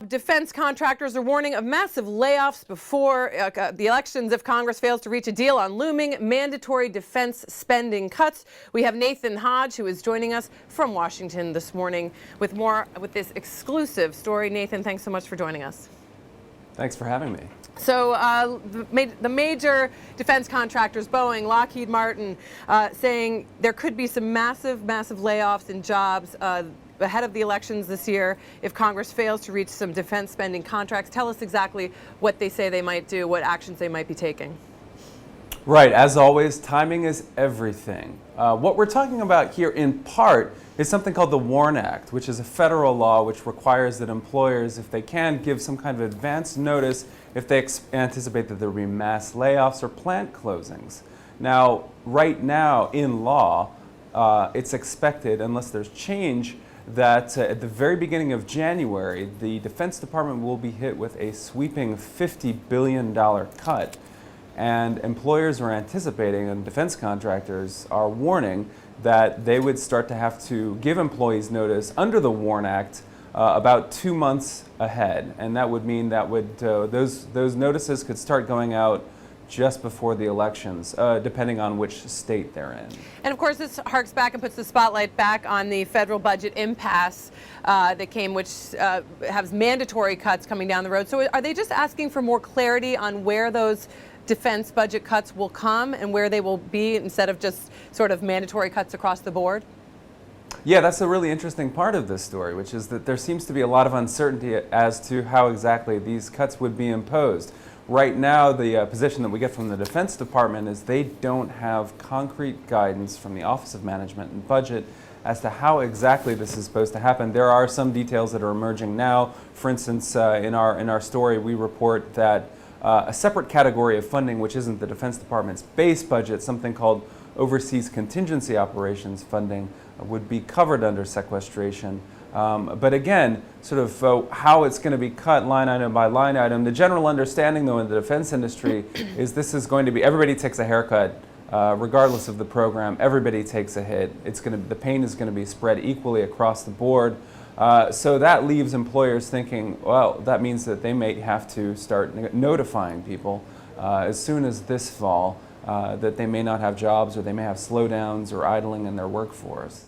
defense contractors are warning of massive layoffs before the elections if Congress fails to reach a deal on looming mandatory defense spending cuts. We have Nathan Hodge, who is joining us from Washington this morning with more with this exclusive story. Nathan, thanks so much for joining us. Thanks for having me. So the major defense contractors, Boeing, Lockheed Martin, saying there could be some massive layoffs in jobs ahead of the elections this year if Congress fails to reach some defense spending contracts. Tell us exactly what they say they might do, what actions they might be taking. Right, as always, timing is everything. What we're talking about here in part is something called the WARN Act, which is a federal law which requires that employers, if they can, give some kind of advance notice if they anticipate that there will be mass layoffs or plant closings. Now, right now in law, it's expected, unless there's change, that at the very beginning of January, the Defense Department will be hit with a sweeping $50 billion cut. And employers are anticipating, and defense contractors are warning, that they would start to have to give employees notice under the WARN Act about 2 months ahead. And that would mean that those notices could start going out just before the elections, depending on which state they're in. And of course, this harks back and puts the spotlight back on the federal budget impasse that came, which has mandatory cuts coming down the road. So are they just asking for more clarity on where those defense budget cuts will come and where they will be instead of just sort of mandatory cuts across the board? Yeah, that's a really interesting part of this story, which is that there seems to be a lot of uncertainty as to how exactly these cuts would be imposed. Right now, the position that we get from the Defense Department is they don't have concrete guidance from the Office of Management and Budget as to how exactly this is supposed to happen. There are some details that are emerging now. For instance, in our story, we report that a separate category of funding, which isn't the Defense Department's base budget, something called Overseas Contingency Operations funding, would be covered under sequestration. But again, sort of how it's going to be cut line item by line item. The general understanding, though, in the defense industry is this is going to be, everybody takes a haircut, regardless of the program. Everybody takes a hit. The pain is going to be spread equally across the board. So that leaves employers thinking, well, that means that they may have to start notifying people as soon as this fall that they may not have jobs or they may have slowdowns or idling in their workforce.